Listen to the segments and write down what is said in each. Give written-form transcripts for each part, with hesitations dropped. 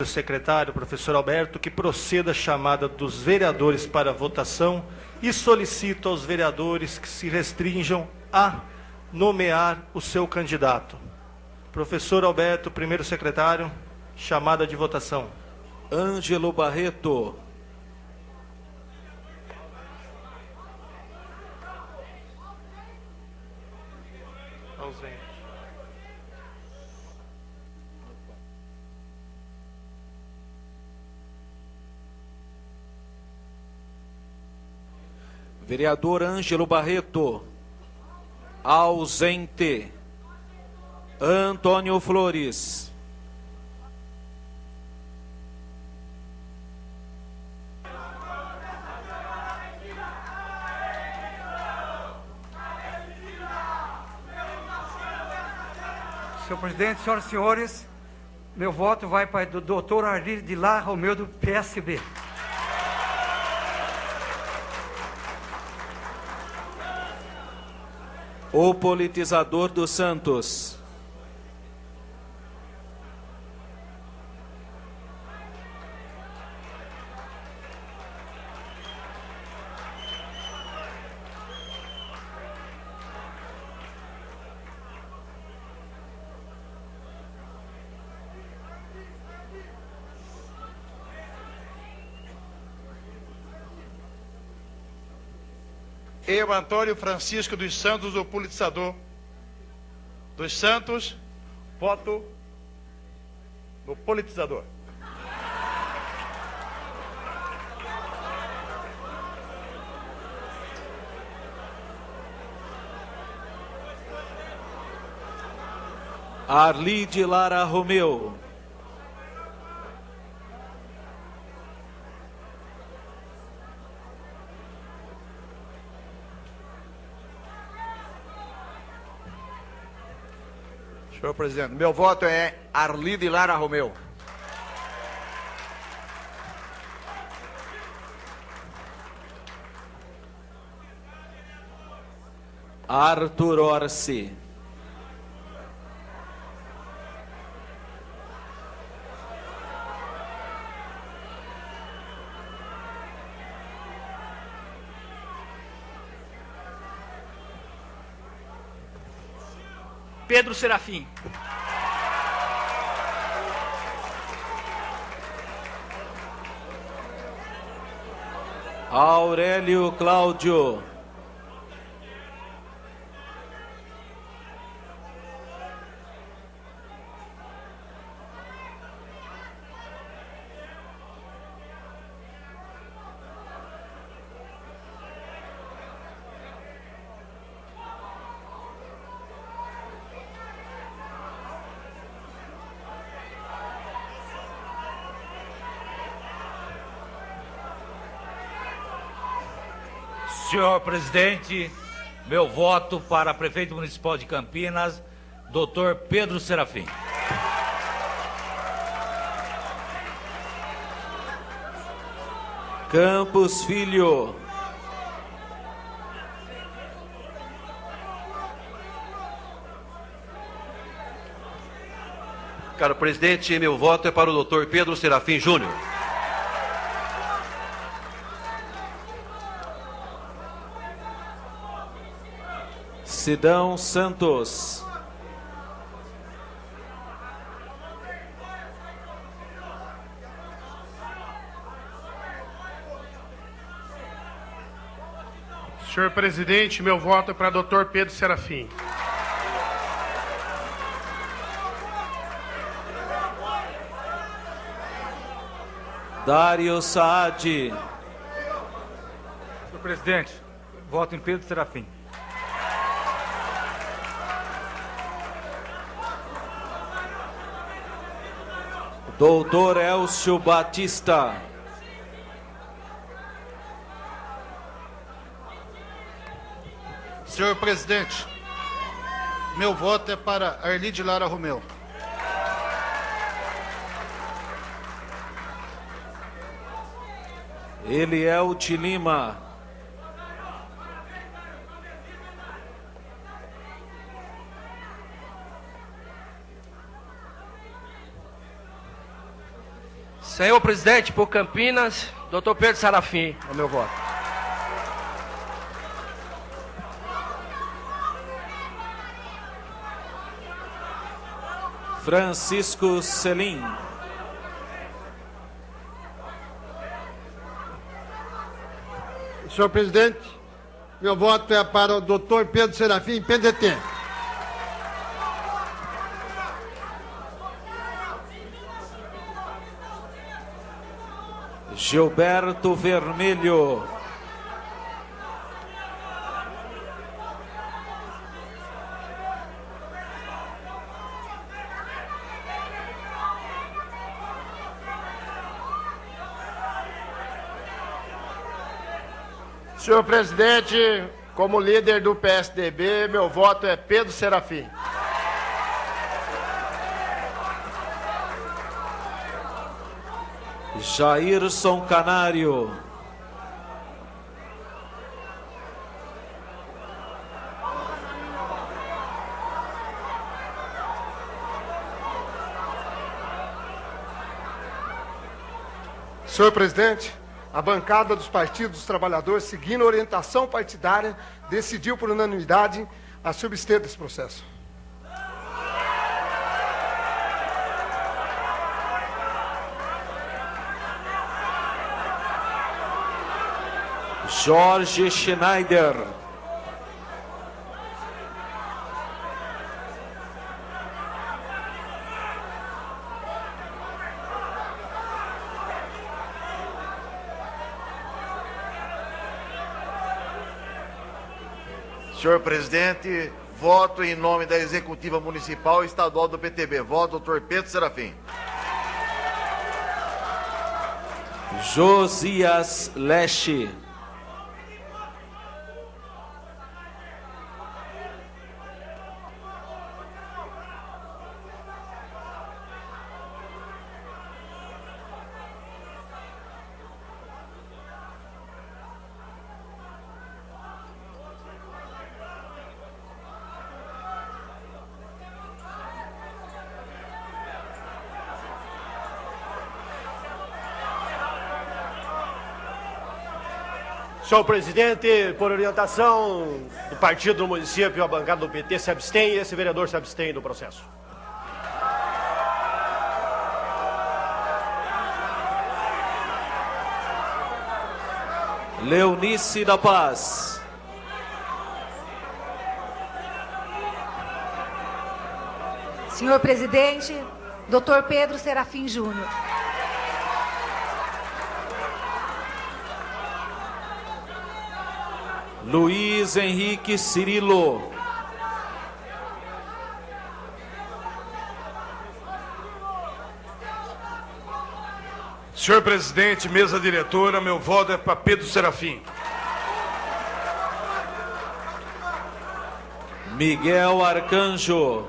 Secretário, professor Alberto, que proceda a chamada dos vereadores para a votação e solicito aos vereadores que se restringam a nomear o seu candidato. Professor Alberto, primeiro secretário, chamada de votação. Ângelo Barreto. Ausente. Vereador Ângelo Barreto. Ausente. Antônio Flores. Senhor presidente, senhoras e senhores, meu voto vai para o doutor Arlidio de Lara Romeu, do PSB. O politizador dos Santos. Eu, Antônio Francisco dos Santos, o politizador dos Santos, voto no politizador. Arlidio Lara Romeu. Senhor presidente, meu voto é Arlidio Lara Romeu. Arthur Orsi. Pedro Serafim. Aurélio Cláudio. Senhor presidente, meu voto para prefeito municipal de Campinas, Dr. Pedro Serafim. Campos Filho. Caro presidente, meu voto é para o Dr. Pedro Serafim Júnior. Sidão Santos. Senhor presidente, meu voto é para Dr. Pedro Serafim. Dário Saad. Senhor presidente, voto em Pedro Serafim. Doutor Elcio Batista. Senhor presidente, meu voto é para Arlidio Lara Romeu. Eliel Tilima. Senhor presidente, por Campinas, doutor Pedro Serafim. É o meu voto. Francisco Selim. Senhor presidente, meu voto é para o doutor Pedro Serafim, PDT. Gilberto Vermelho. Senhor presidente, como líder do PSDB, meu voto é Pedro Serafim. Jairson Canário. Senhor presidente, a bancada dos partidos dos trabalhadores, seguindo a orientação partidária, decidiu por unanimidade a se abster desse processo. Jorge Schneider. Senhor presidente, voto em nome da Executiva Municipal e Estadual do PTB. Voto doutor Pedro Serafim. Josias Leche. Senhor presidente, por orientação do partido do município, a bancada do PT se abstém e esse vereador se abstém do processo. Leonice da Paz. Senhor presidente, doutor Pedro Serafim Júnior. Luiz Henrique Cirilo. Senhor presidente, mesa diretora, meu voto é para Pedro Serafim. Miguel Arcanjo.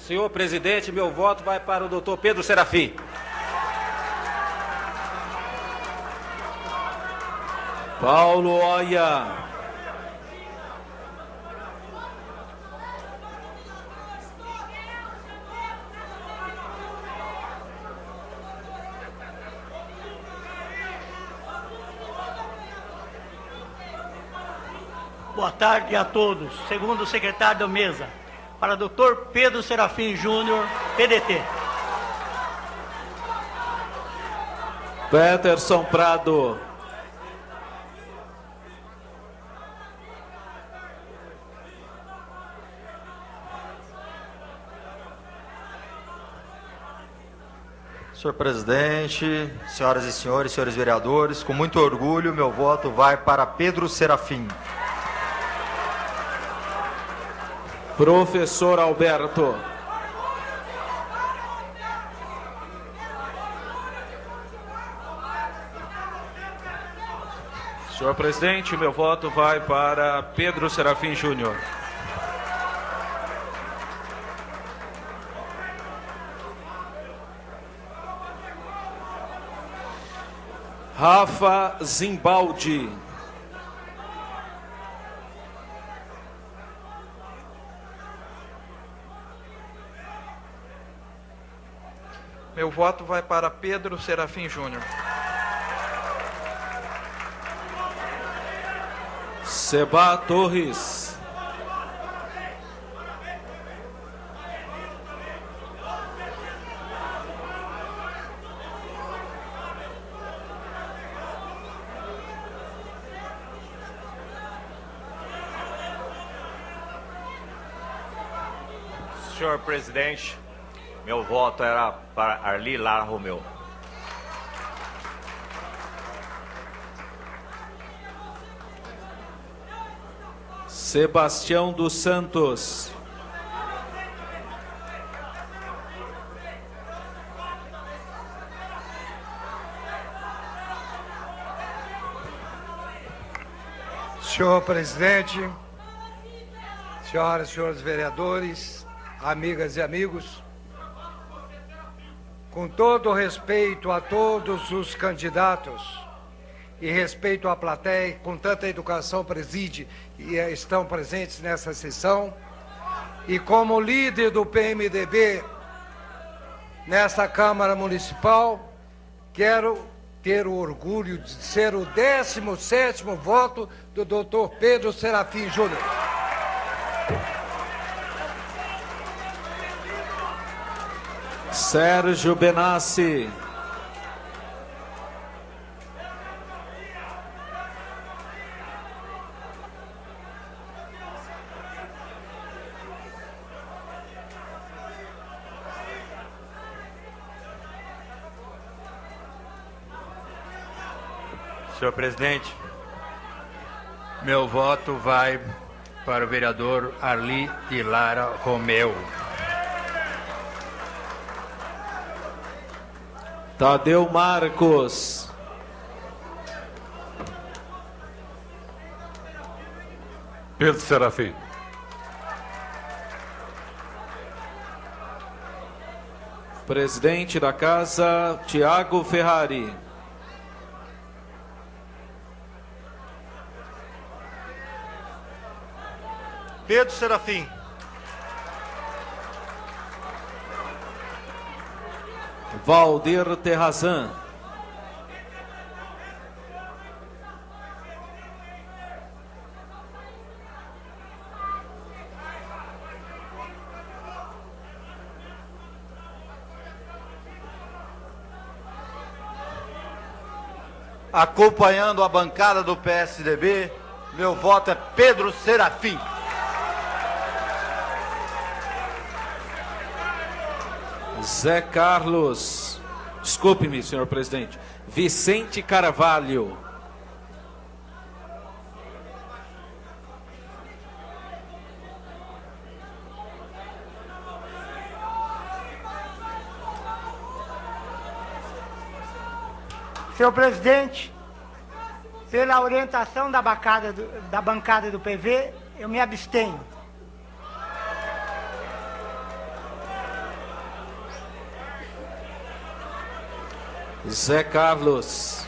Senhor presidente, meu voto vai para o doutor Pedro Serafim. Paulo Oia. Boa tarde a todos. Segundo o secretário da mesa, para Dr. Pedro Serafim Júnior, PDT. Peterson Prado. Senhor presidente, senhoras e senhores, senhores vereadores, com muito orgulho, meu voto vai para Pedro Serafim. Professor Alberto. Senhor presidente, meu voto vai para Pedro Serafim Júnior. Rafa Zimbaldi. Meu voto vai para Pedro Serafim Júnior. Seba Torres. Senhor presidente, meu voto era para Arli Lara Romeu. Sebastião dos Santos. Senhor presidente, senhoras e senhores vereadores, amigas e amigos, com todo respeito a todos os candidatos e respeito à plateia, com tanta educação preside e estão presentes nessa sessão, e como líder do PMDB nessa Câmara Municipal, quero ter o orgulho de ser o 17º voto do Dr. Pedro Serafim Júnior. Sérgio Benassi. Senhor presidente, meu voto vai para o vereador Arli de Lara Romeu. Tadeu Marcos. Pedro Serafim. Presidente da Casa, Tiago Ferrari. Pedro Serafim. Valdir Terrazan. Acompanhando a bancada do PSDB, meu voto é Pedro Serafim. Zé Carlos. Desculpe-me, senhor presidente. Vicente Carvalho. Senhor presidente, pela orientação da bancada do PV, eu me abstenho. Zé Carlos.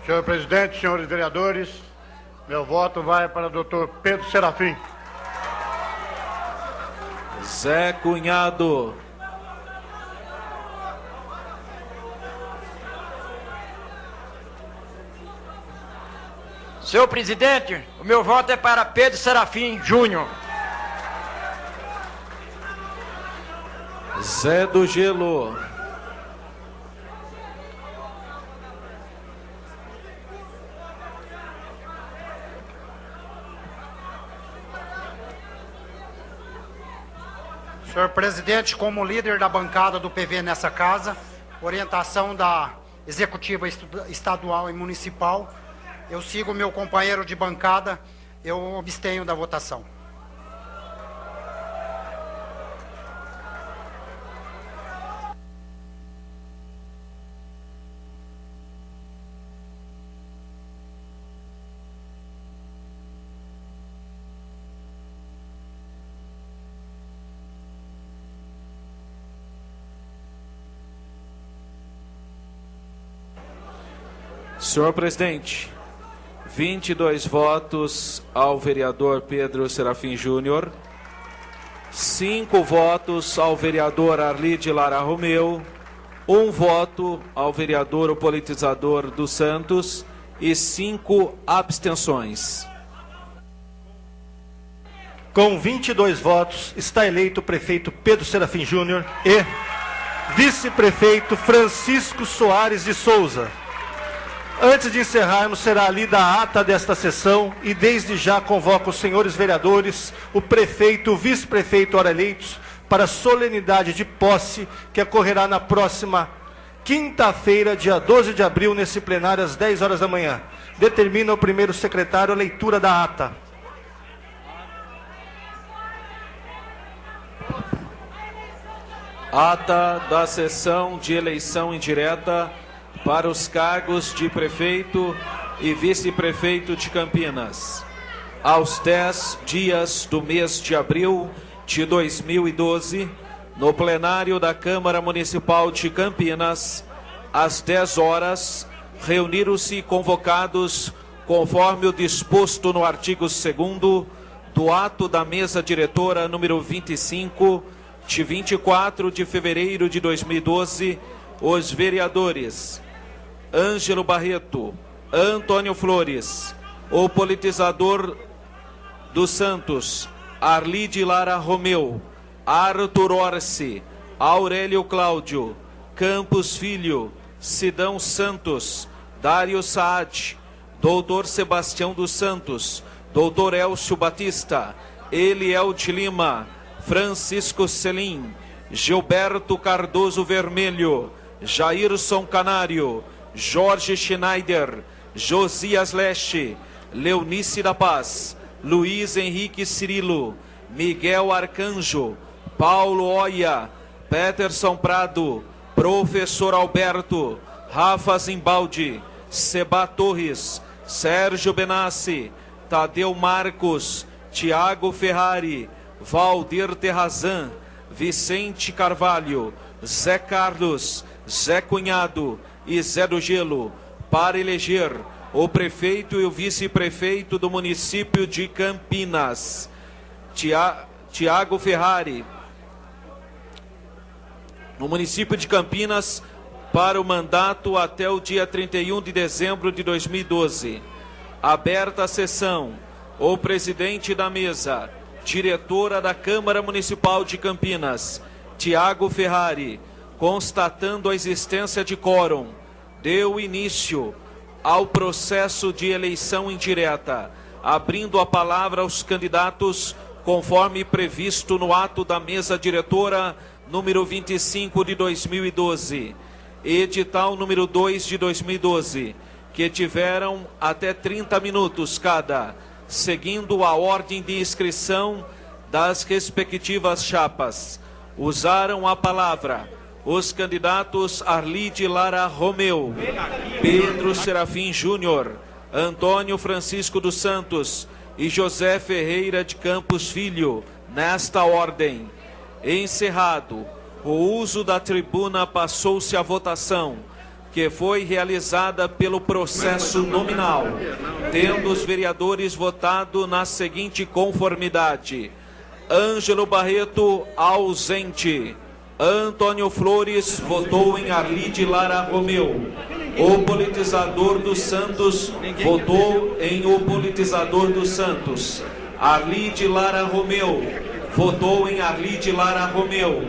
Senhor presidente, senhores vereadores, meu voto vai para o doutor Pedro Serafim. Zé Cunhado. Senhor presidente, o meu voto é para Pedro Serafim Júnior. Zé do Gelo. Senhor presidente, como líder da bancada do PV nessa casa, orientação da Executiva Estadual e Municipal, eu sigo meu companheiro de bancada, eu abstenho da votação. Senhor presidente, 22 votos ao vereador Pedro Serafim Júnior, 5 votos ao vereador Arli de Lara Romeu, 1 voto ao vereador o politizador dos Santos e 5 abstenções. Com 22 votos, está eleito o prefeito Pedro Serafim Júnior e vice-prefeito Francisco Soares de Souza. Antes de encerrarmos, será lida a ata desta sessão e desde já convoco os senhores vereadores, o prefeito e o vice-prefeito ora eleitos para a solenidade de posse que ocorrerá na próxima quinta-feira, dia 12 de abril, nesse plenário às 10 horas da manhã. Determina o primeiro secretário a leitura da ata. Ata da sessão de eleição indireta para os cargos de prefeito e vice-prefeito de Campinas. Aos 10 dias do mês de abril de 2012, no plenário da Câmara Municipal de Campinas, às 10 horas, reuniram-se convocados conforme o disposto no artigo 2º do ato da mesa diretora número 25, de 24 de fevereiro de 2012, os vereadores Ângelo Barreto, Antônio Flores, o politizador dos Santos, Arli de Lara Romeu, Arthur Orsi, Aurélio Cláudio, Campos Filho, Sidão Santos, Dário Saad, Doutor Sebastião dos Santos, Doutor Elcio Batista, Eliel de Lima, Francisco Selim, Gilberto Cardoso Vermelho, Jairson Canário, Jorge Schneider, Josias Leste, Leonice da Paz, Luiz Henrique Cirilo, Miguel Arcanjo, Paulo Oia, Peterson Prado, Professor Alberto, Rafa Zimbaldi, Seba Torres, Sérgio Benassi, Tadeu Marcos, Tiago Ferrari, Valdir Terrazan, Vicente Carvalho, Zé Carlos, Zé Cunhado e Zé do Gelo, para eleger o prefeito e o vice-prefeito do município de Campinas. Tiago Ferrari, no município de Campinas, para o mandato até o dia 31 de dezembro de 2012. Aberta a sessão, o presidente da mesa, diretora da Câmara Municipal de Campinas, Tiago Ferrari, constatando a existência de quórum, deu início ao processo de eleição indireta, abrindo a palavra aos candidatos conforme previsto no ato da mesa diretora número 25 de 2012, edital número 2 de 2012, que tiveram até 30 minutos cada, seguindo a ordem de inscrição das respectivas chapas. Usaram a palavra os candidatos Arli de Lara Romeu, Pedro Serafim Júnior, Antônio Francisco dos Santos e José Ferreira de Campos Filho, nesta ordem. Encerrado o uso da tribuna, passou-se a votação, que foi realizada pelo processo nominal, tendo os vereadores votado na seguinte conformidade: Ângelo Barreto, ausente. Antônio Flores votou em Arli de Lara Romeu. O politizador dos Santos votou em o politizador dos Santos. Arli de Lara Romeu votou em Arli de Lara Romeu.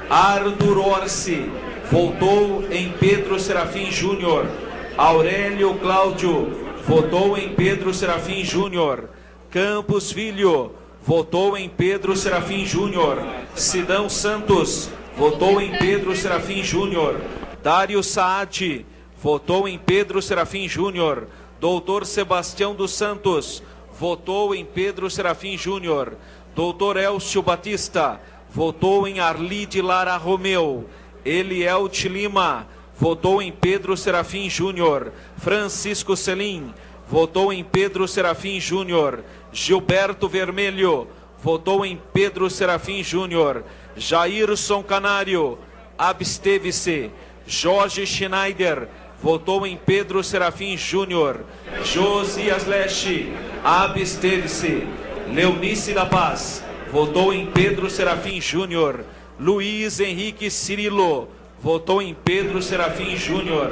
Arthur Orsi votou em Pedro Serafim Júnior. Aurélio Cláudio votou em Pedro Serafim Júnior. Campos Filho votou em Pedro Serafim Júnior. Sidão Santos votou em Pedro Serafim Júnior. Dário Saad votou em Pedro Serafim Júnior. Doutor Sebastião dos Santos votou em Pedro Serafim Júnior. Doutor Elcio Batista votou em Arli de Lara Romeu. Eliel de Lima votou em Pedro Serafim Júnior. Francisco Selim votou em Pedro Serafim Júnior. Gilberto Vermelho votou em Pedro Serafim Júnior. Jairson Canário absteve-se. Jorge Schneider votou em Pedro Serafim Júnior. Josias Leste absteve-se. Leonice da Paz votou em Pedro Serafim Júnior. Luiz Henrique Cirilo, votou em Pedro Serafim Júnior.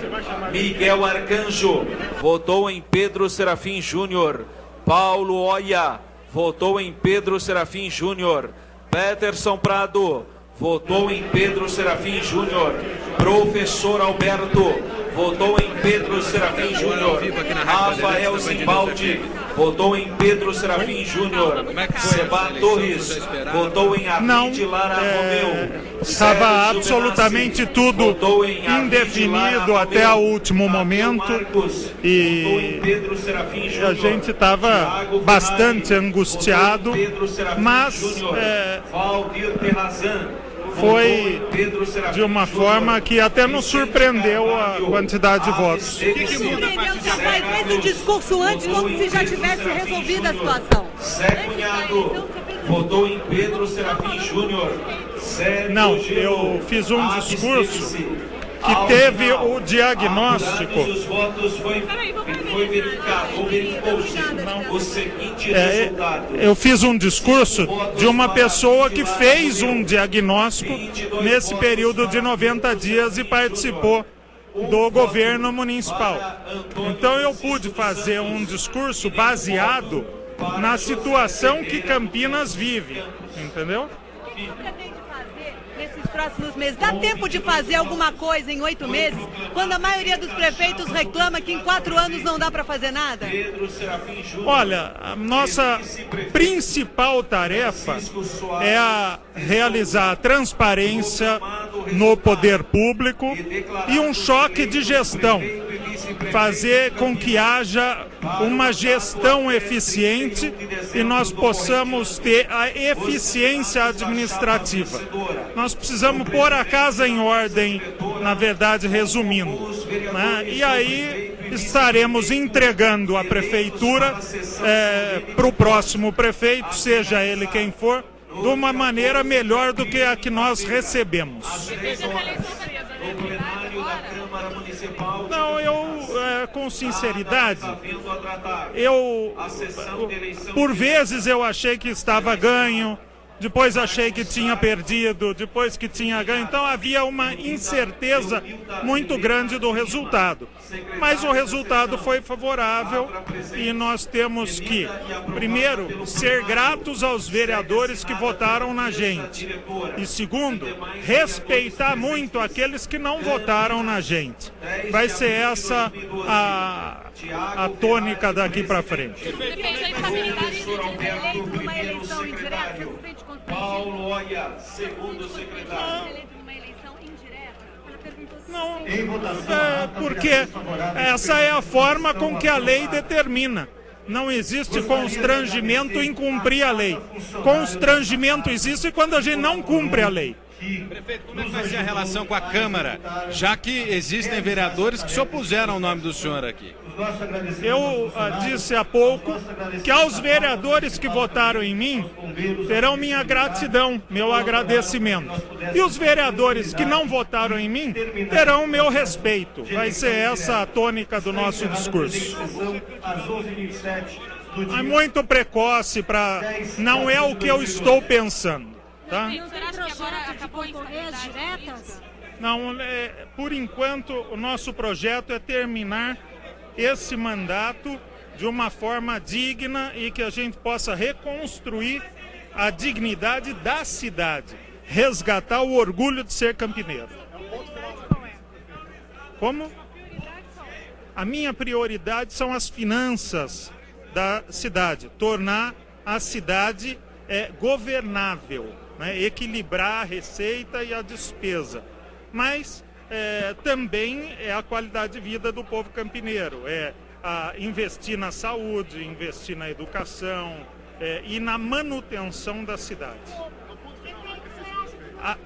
Miguel Arcanjo, votou em Pedro Serafim Júnior. Paulo Oia, votou em Pedro Serafim Júnior. Peterson Prado, votou em Pedro Serafim Júnior. Professor Alberto, votou em Pedro Serafim Júnior. Rafael Zimbaldi, votou em Pedro Serafim Júnior. Seba Torres, votou em Arlide Lara Romeu. Estava absolutamente tudo indefinido até o último momento e a gente estava bastante angustiado, mas foi de uma forma que até nos surpreendeu a quantidade de votos. O que surpreendeu, seu pai fez o discurso antes, como se já tivesse resolvido a situação. Zé Cunhado, votou em Pedro Serafim Júnior. Não, eu fiz um discurso que teve o diagnóstico. Os votos foi verificado, ou verificou-se o seguinte resultado. Eu fiz um discurso de uma pessoa que fez um diagnóstico nesse período de 90 dias e participou do governo municipal. Então eu pude fazer um discurso baseado na situação que Campinas vive, entendeu? Nesses próximos meses, dá tempo de fazer alguma coisa em 8 meses, quando a maioria dos prefeitos reclama que em 4 anos não dá para fazer nada? Olha, a nossa principal tarefa é realizar a transparência no poder público e um choque de gestão. Fazer com que haja uma gestão eficiente e nós possamos ter a eficiência administrativa. Nós precisamos pôr a casa em ordem, na verdade, resumindo, né? E aí estaremos entregando a prefeitura para o próximo prefeito, seja ele quem for, de uma maneira melhor do que a que nós recebemos. Não, com sinceridade, por vezes eu achei que estava ganho, depois achei que tinha perdido, depois que tinha ganho. Então havia uma incerteza muito grande do resultado. Mas o resultado foi favorável e nós temos que, primeiro, ser gratos aos vereadores que votaram na gente. E segundo, respeitar muito aqueles que não votaram na gente. Vai ser essa a tônica daqui para frente. Paulo Oia, segundo secretário. Não, porque essa é a forma com que a lei determina. Não existe constrangimento em cumprir a lei. Constrangimento existe quando a gente não cumpre a lei. Prefeito, como é que vai ser a relação com a Câmara, já que existem vereadores que se opuseram ao nome do senhor aqui? Eu disse há pouco que aos vereadores que votaram em mim terão minha gratidão, meu agradecimento. E os vereadores que não votaram em mim terão meu respeito. Vai ser essa a tônica do nosso discurso. É muito precoce para... Não é o que eu estou pensando. Tá? Não, por enquanto o nosso projeto é terminar esse mandato de uma forma digna e que a gente possa reconstruir a dignidade da cidade, resgatar o orgulho de ser campineiro. Como? A minha prioridade são as finanças da cidade, tornar a cidade governável, né? Equilibrar a receita e a despesa, mas também é a qualidade de vida do povo campineiro, investir na saúde, investir na educação e na manutenção da cidade.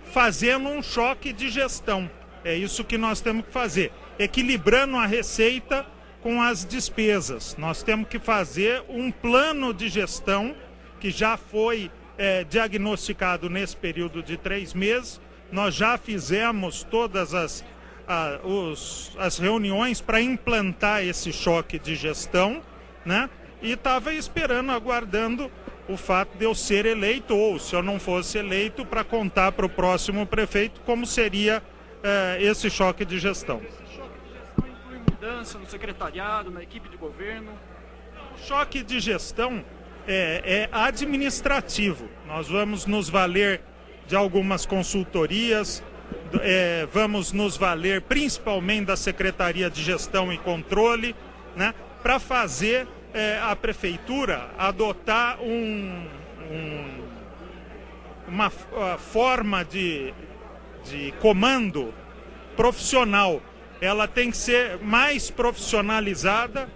Fazendo um choque de gestão, é isso que nós temos que fazer, equilibrando a receita com as despesas. Nós temos que fazer um plano de gestão que já foi diagnosticado nesse período de 3 meses. Nós já fizemos todas as reuniões para implantar esse choque de gestão, né? E estava esperando, aguardando o fato de eu ser eleito, ou se eu não fosse eleito, para contar para o próximo prefeito como seria esse choque de gestão. Esse choque de gestão inclui mudança no secretariado, na equipe de governo? O choque de gestão é administrativo. Nós vamos nos valer de algumas consultorias, vamos nos valer principalmente da Secretaria de Gestão e Controle, né, para fazer a prefeitura adotar uma forma de comando profissional. Ela tem que ser mais profissionalizada.